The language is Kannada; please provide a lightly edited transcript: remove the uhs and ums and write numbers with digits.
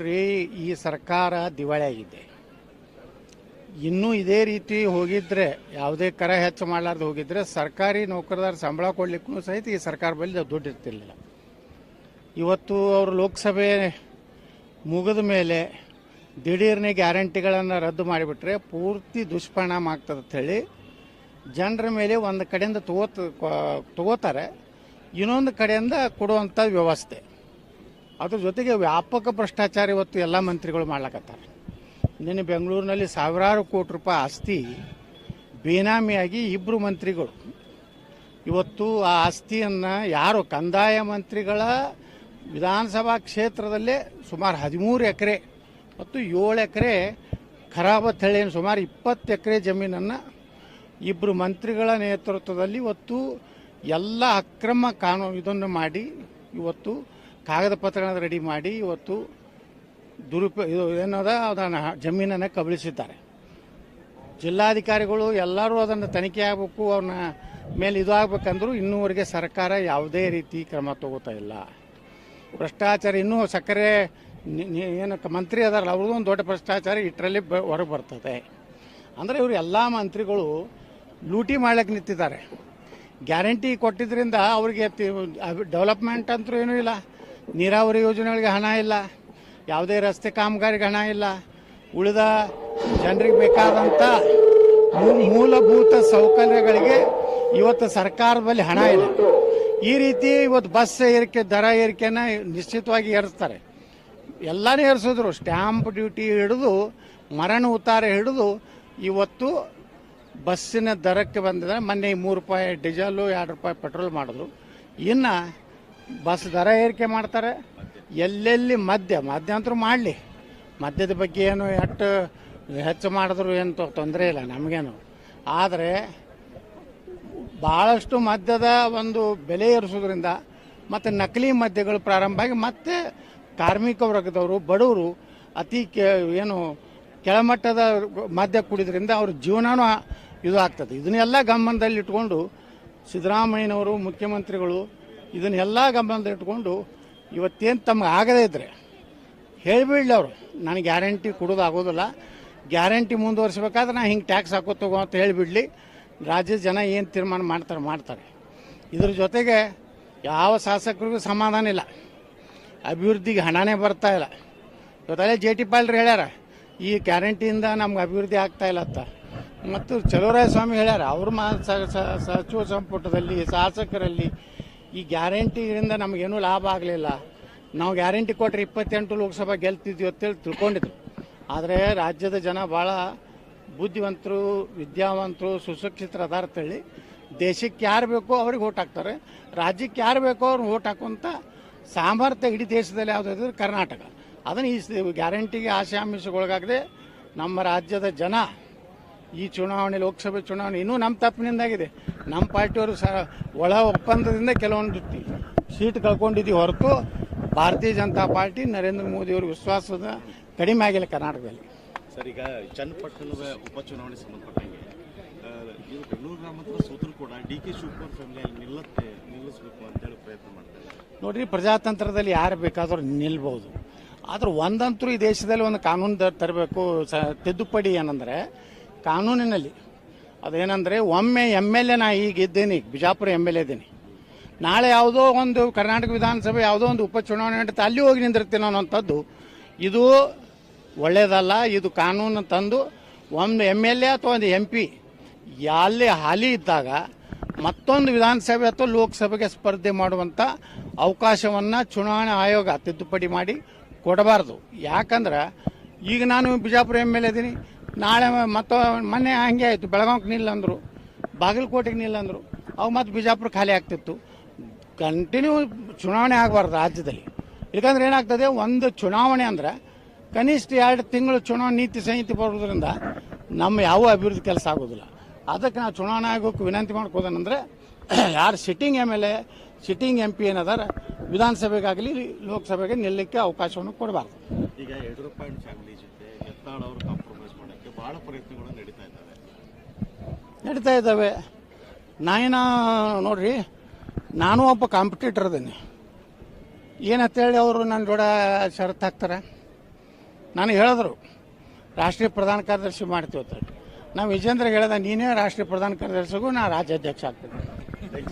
ನೋಡ್ರಿ, ಈ ಸರ್ಕಾರ ದಿವಾಳಿ ಆಗಿದೆ. ಇನ್ನೂ ಇದೇ ರೀತಿ ಹೋಗಿದ್ರೆ, ಯಾವುದೇ ಕರ ಹೆಚ್ಚು ಮಾಡಲಾರ್ದು ಹೋಗಿದ್ರೆ ಸರ್ಕಾರಿ ನೌಕರದಾರ ಸಂಬಳ ಕೊಡ್ಲಿಕ್ಕೂ ಸಹಿತ ಈ ಸರ್ಕಾರ ಬಳಿ ದುಡ್ಡು ಇರ್ತಿರ್ಲಿಲ್ಲ. ಇವತ್ತು ಅವರು ಲೋಕಸಭೆ ಮುಗಿದ ಮೇಲೆ ದಿಢೀರ್ನೆ ಗ್ಯಾರಂಟಿಗಳನ್ನು ರದ್ದು ಮಾಡಿಬಿಟ್ರೆ ಪೂರ್ತಿ ದುಷ್ಪರಿಣಾಮ ಆಗ್ತದೆ ಅಂತ ಹೇಳಿ ಜನರ ಮೇಲೆ ಒಂದು ಕಡೆಯಿಂದ ತಗೋತಾರೆ, ಇನ್ನೊಂದು ಕಡೆಯಿಂದ ಕೊಡುವಂಥ ವ್ಯವಸ್ಥೆ. ಅದ್ರ ಜೊತೆಗೆ ವ್ಯಾಪಕ ಭ್ರಷ್ಟಾಚಾರ ಇವತ್ತು ಎಲ್ಲ ಮಂತ್ರಿಗಳು ಮಾಡ್ಲಕತ್ತಾರೆ. ನಿನ್ನೆ ಬೆಂಗಳೂರಿನಲ್ಲಿ ಸಾವಿರಾರು ಕೋಟಿ ರೂಪಾಯಿ ಆಸ್ತಿ ಬೇನಾಮಿಯಾಗಿ ಇಬ್ಬರು ಮಂತ್ರಿಗಳು ಇವತ್ತು ಆ ಆಸ್ತಿಯನ್ನು ಯಾರು ಕಂದಾಯ ಮಂತ್ರಿಗಳ ವಿಧಾನಸಭಾ ಕ್ಷೇತ್ರದಲ್ಲೇ ಸುಮಾರು 13 ಎಕರೆ ಮತ್ತು 7 ಎಕರೆ ಖರಾಬತ್ ಹೇಳಿ ಸುಮಾರು 20 ಎಕರೆ ಜಮೀನನ್ನು ಇಬ್ಬರು ಮಂತ್ರಿಗಳ ನೇತೃತ್ವದಲ್ಲಿ ಇವತ್ತು ಎಲ್ಲ ಅಕ್ರಮ ಕಾನೂನು ಇದನ್ನು ಮಾಡಿ ಇವತ್ತು ಕಾಗದ ಪತ್ರಗಳನ್ನು ರೆಡಿ ಮಾಡಿ ಇವತ್ತು ಇದು ಏನದ ಅದನ್ನು ಜಮೀನನ್ನು ಕಬಳಿಸಿದ್ದಾರೆ. ಜಿಲ್ಲಾಧಿಕಾರಿಗಳು ಎಲ್ಲರೂ ಅದನ್ನು ತನಿಖೆ ಆಗಬೇಕು, ಅವ್ರನ್ನ ಮೇಲೆ ಇದು ಆಗಬೇಕಂದ್ರೂ ಇನ್ನೂವರೆಗೆ ಸರ್ಕಾರ ಯಾವುದೇ ರೀತಿ ಕ್ರಮ ತಗೋತಾ ಇಲ್ಲ. ಭ್ರಷ್ಟಾಚಾರ ಇನ್ನೂ ಸಕ್ಕರೆ ಏನು ಮಂತ್ರಿ ಅದಾರಲ್ಲ ಅವ್ರದ್ದು ಒಂದು ದೊಡ್ಡ ಭ್ರಷ್ಟಾಚಾರ ಇಟ್ಟರಲ್ಲಿ ಹೊರಗೆ ಬರ್ತದೆ. ಅಂದರೆ ಇವರು ಎಲ್ಲ ಮಂತ್ರಿಗಳು ಲೂಟಿ ಮಾಡ್ಲಿಕ್ಕೆ ನಿಂತಿದ್ದಾರೆ. ಗ್ಯಾರಂಟಿ ಕೊಟ್ಟಿದ್ದರಿಂದ ಅವ್ರಿಗೆ ಡೆವಲಪ್ಮೆಂಟ್ ಅಂತೂ ಏನೂ ಇಲ್ಲ, ನೀರಾವರಿ ಯೋಜನೆಗಳಿಗೆ ಹಣ ಇಲ್ಲ, ಯಾವುದೇ ರಸ್ತೆ ಕಾಮಗಾರಿಗೆ ಹಣ ಇಲ್ಲ, ಉಳಿದ ಜನರಿಗೆ ಬೇಕಾದಂಥ ಮೂಲಭೂತ ಸೌಕರ್ಯಗಳಿಗೆ ಇವತ್ತು ಸರ್ಕಾರದ ಬಳಿ ಹಣ ಇಲ್ಲ. ಈ ರೀತಿ ಇವತ್ತು ಬಸ್ ಏರಿಕೆ ದರ ಏರಿಕೆನ ನಿಶ್ಚಿತವಾಗಿ ಏರಿಸ್ತಾರೆ. ಎಲ್ಲನೇ ಏರಿಸಿದ್ರು, ಸ್ಟ್ಯಾಂಪ್ ಡ್ಯೂಟಿ ಹಿಡಿದು ಮರಣ ಉತ್ತಾರ ಹಿಡಿದು ಇವತ್ತು ಬಸ್ಸಿನ ದರಕ್ಕೆ ಬಂದಿದೆ. ಮೊನ್ನೆ 3 ರೂಪಾಯಿ ಡೀಸೆಲು 2 ರೂಪಾಯಿ ಪೆಟ್ರೋಲ್ ಮಾಡಿದ್ರು. ಇನ್ನು ಬಸ್ ದರ ಏರಿಕೆ ಮಾಡ್ತಾರೆ. ಎಲ್ಲೆಲ್ಲಿ ಮದ್ಯ ಅಂತರೂ ಮಾಡಲಿ, ಮದ್ಯದ ಬಗ್ಗೆ ಏನು ಹೆಚ್ಚು ಮಾಡಿದ್ರು ಏನು ತೊಂದರೆ ಇಲ್ಲ ನಮಗೇನು. ಆದರೆ ಭಾಳಷ್ಟು ಮದ್ಯದ ಒಂದು ಬೆಲೆ ಏರಿಸೋದ್ರಿಂದ ಮತ್ತು ನಕಲಿ ಮದ್ಯಗಳು ಪ್ರಾರಂಭ ಆಗಿ ಮತ್ತೆ ಕಾರ್ಮಿಕ ವರ್ಗದವರು ಬಡವರು ಅತಿ ಏನು ಕೆಳಮಟ್ಟದ ಮದ್ಯ ಕುಡಿದ್ರಿಂದ ಅವ್ರ ಜೀವನನೂ ಇದು ಆಗ್ತದೆ. ಇದನ್ನೆಲ್ಲ ಗಮನದಲ್ಲಿಟ್ಕೊಂಡು ಸಿದ್ದರಾಮಯ್ಯನವರು ಮುಖ್ಯಮಂತ್ರಿಗಳು ಇದನ್ನೆಲ್ಲ ಗಮನದಲ್ಲಿಟ್ಕೊಂಡು ಇವತ್ತೇನು ತಮಗೆ ಆಗದೇ ಇದ್ದರೆ ಹೇಳಿಬಿಡಲಿ, ಅವರು ನನಗೆ ಗ್ಯಾರಂಟಿ ಕೊಡೋದು ಆಗೋದಿಲ್ಲ, ಗ್ಯಾರಂಟಿ ಮುಂದುವರಿಸಬೇಕಾದ್ರೆ ನಾನು ಹಿಂಗೆ ಟ್ಯಾಕ್ಸ್ ಹಾಕೋತಗೋ ಅಂತ ಹೇಳಿಬಿಡಲಿ. ರಾಜ್ಯದ ಜನ ಏನು ತೀರ್ಮಾನ ಮಾಡ್ತಾರೆ. ಇದ್ರ ಜೊತೆಗೆ ಯಾವ ಶಾಸಕರಿಗೂ ಸಮಾಧಾನ ಇಲ್ಲ, ಅಭಿವೃದ್ಧಿಗೆ ಹಣನೇ ಬರ್ತಾ ಇಲ್ಲ. ಇವತ್ತಲ್ಲೇ JT ಪಾಲ್ರು ಹೇಳ್ಯಾರ ಈ ಗ್ಯಾರಂಟಿಯಿಂದ ನಮ್ಗೆ ಅಭಿವೃದ್ಧಿ ಆಗ್ತಾ ಇಲ್ಲ ಅಂತ. ಮತ್ತು ಚಲುವರಾಯಸ್ವಾಮಿ ಹೇಳ್ಯಾರ ಅವ್ರ ಸಚಿವ ಸಂಪುಟದಲ್ಲಿ ಶಾಸಕರಲ್ಲಿ ಈ ಗ್ಯಾರಂಟಿಯಿಂದ ನಮಗೇನೂ ಲಾಭ ಆಗಲಿಲ್ಲ, ನಾವು ಗ್ಯಾರಂಟಿ ಕೊಟ್ಟರೆ 28 ಲೋಕಸಭಾ ಗೆಲ್ತಿದ್ವಿ ಅಂತೇಳಿ ತಿಳ್ಕೊಂಡಿದ್ರು. ಆದರೆ ರಾಜ್ಯದ ಜನ ಭಾಳ ಬುದ್ಧಿವಂತರು, ವಿದ್ಯಾವಂತರು, ಸುಶಿಕ್ಷಿತರು ಅದಾರ ಅಂತೇಳಿ ದೇಶಕ್ಕೆ ಯಾರು ಬೇಕೋ ಅವ್ರಿಗೆ ಓಟ್ ಹಾಕ್ತಾರೆ, ರಾಜ್ಯಕ್ಕೆ ಯಾರು ಬೇಕೋ ಅವ್ರಿಗೆ ಓಟ್ ಹಾಕುವಂಥ ಸಾಮರ್ಥ್ಯ ಇಡೀ ದೇಶದಲ್ಲಿ ಯಾವುದಾದ್ರು ಕರ್ನಾಟಕ. ಅದನ್ನು ಈ ಗ್ಯಾರಂಟಿಗೆ ಆಶೆ ಆಮಿಷಗೊಳಗಾಗದೆ ನಮ್ಮ ರಾಜ್ಯದ ಜನ ಈ ಚುನಾವಣೆ, ಲೋಕಸಭೆ ಚುನಾವಣೆ ಇನ್ನೂ ನಮ್ಮ ತಪ್ಪಿನಿಂದಾಗಿದೆ. ನಮ್ಮ ಪಾರ್ಟಿಯವರು ಒಳ ಒಪ್ಪಂದದಿಂದ ಕೆಲವೊಂದು ಸೀಟ್ ಕಳ್ಕೊಂಡಿದ್ದೀವಿ ಹೊರತು ಭಾರತೀಯ ಜನತಾ ಪಾರ್ಟಿ ನರೇಂದ್ರ ಮೋದಿಯವರು ವಿಶ್ವಾಸದ ಕಡಿಮೆ ಆಗಿಲ್ಲ ಕರ್ನಾಟಕದಲ್ಲಿ. ಸರ್, ಈಗ ಚನ್ನಪಟ್ಟಣದ ಉಪಚುನಾವಣೆ ಸಂಬಂಧಪಟ್ಟಂಗೆ ಇವರು ಬೆಂಗಳೂರು ಗ್ರಾಮಾಂತರ ಸೋತರು ಕೂಡ DK ಶಿವಕುಮಾರ್ ಫ್ಯಾಮಿಲಿಯಲ್ಲಿ ನಿಲ್ಲಿಸಬೇಕು ಅಂತೇಳಿ ಪ್ರಯತ್ನ ಮಾಡ್ತಾರೆ. ನೋಡ್ರಿ, ಪ್ರಜಾತಂತ್ರದಲ್ಲಿ ಯಾರು ಬೇಕಾದರೂ ನಿಲ್ಬಹುದು. ಆದ್ರೆ ಒಂದಂತರೂ ಈ ದೇಶದಲ್ಲಿ ಒಂದು ಕಾನೂನು ತರಬೇಕು, ತಿದ್ದುಪಡಿ ಏನಂದರೆ ಕಾನೂನಿನಲ್ಲಿ ಅದೇನೆಂದರೆ ಒಮ್ಮೆ MLA ನಾ ಈಗ ಇದ್ದೀನಿ, ಬಿಜಾಪುರ MLA ಇದ್ದೀನಿ, ನಾಳೆ ಯಾವುದೋ ಒಂದು ಕರ್ನಾಟಕ ವಿಧಾನಸಭೆ ಯಾವುದೋ ಒಂದು ಉಪಚುನಾವಣೆ ನಡೀತಾ ಅಲ್ಲಿ ಹೋಗಿ ನಿಂದಿರ್ತೀನಿ ಅನ್ನೋಂಥದ್ದು ಇದು ಒಳ್ಳೆಯದಲ್ಲ. ಇದು ಕಾನೂನು ತಂದು ಒಂದು MLA ಅಥವಾ ಒಂದು MP ಅಲ್ಲಿ ಹಾಲಿ ಇದ್ದಾಗ ಮತ್ತೊಂದು ವಿಧಾನಸಭೆ ಅಥವಾ ಲೋಕಸಭೆಗೆ ಸ್ಪರ್ಧೆ ಮಾಡುವಂಥ ಅವಕಾಶವನ್ನು ಚುನಾವಣಾ ಆಯೋಗ ತಿದ್ದುಪಡಿ ಮಾಡಿ ಕೊಡಬಾರ್ದು. ಯಾಕಂದ್ರೆ ಈಗ ನಾನು ಬಿಜಾಪುರ MLA ಇದ್ದೀನಿ, ನಾಳೆ ಮೊನ್ನೆ ಹಂಗೆ ಆಯಿತು, ಬೆಳಗಾವಿಗೆ ನಿಲ್ಲಂದರು, ಬಾಗಲಕೋಟೆಗೆ ನಿಲ್ಲಂದರು, ಅವು ಮತ್ತು ಬಿಜಾಪುರ ಖಾಲಿ ಆಗ್ತಿತ್ತು. ಕಂಟಿನ್ಯೂ ಚುನಾವಣೆ ಆಗಬಾರ್ದು ರಾಜ್ಯದಲ್ಲಿ. ಯಾಕಂದ್ರೆ ಏನಾಗ್ತದೆ, ಒಂದು ಚುನಾವಣೆ ಅಂದರೆ ಕನಿಷ್ಠ 2 ತಿಂಗಳು ಚುನಾವಣೆ ನೀತಿ ಸಂಹಿತೆ ಬರೋದ್ರಿಂದ ನಮ್ಮ ಯಾವ ಅಭಿವೃದ್ಧಿ ಕೆಲಸ ಆಗೋದಿಲ್ಲ. ಅದಕ್ಕೆ ನಾವು ಚುನಾವಣಾ ಆಯೋಗಕ್ಕೆ ವಿನಂತಿ ಮಾಡ್ಕೋದೇನೆಂದರೆ ಯಾರು ಸಿಟ್ಟಿಂಗ್ MLA ಸಿಟ್ಟಿಂಗ್ MP ಏನದಾರ ವಿಧಾನಸಭೆಗಾಗಲಿ ಲೋಕಸಭೆಗೆ ನಿಲ್ಲಕ್ಕೆ ಅವಕಾಶವನ್ನು ಕೊಡಬಾರ್ದು. ಈಗ ಯಡಿಯೂರಪ್ಪ ಫ್ಯಾಮಿಲಿ ಜೊತೆ ಯತ್ನಾಳ್ ಅವರು ಕಾಂಪ್ರಮೈಸ್ ಮಾಡೋಕ್ಕೆ ಬಹಳ ಪ್ರಯತ್ನಗಳು ನಡೀತಾ ಇದ್ದಾವೆ. ನೋಡ್ರಿ, ನಾನು ಒಬ್ಬ ಕಾಂಪಿಟೇಟರ್ ಇದ್ದೀನಿ. ಏನಂತೇಳಿ ಅವರು ನನ್ನ ಜೋಡ ಷರತ್ತು ಹಾಕ್ತಾರೆ, ನನಗೆ ಹೇಳಿದ್ರು ರಾಷ್ಟ್ರೀಯ ಪ್ರಧಾನ ಕಾರ್ಯದರ್ಶಿ ಮಾಡ್ತೀವಿ ಅಂತ. ನಾವು ವಿಜೇಂದ್ರ ಹೇಳ್ದ ನೀನೇ ರಾಷ್ಟ್ರೀಯ ಪ್ರಧಾನ ಕಾರ್ಯದರ್ಶಿಗೂ ನಾ ರಾಜ್ಯಾಧ್ಯಕ್ಷ ಆಗ್ತೀನಿ.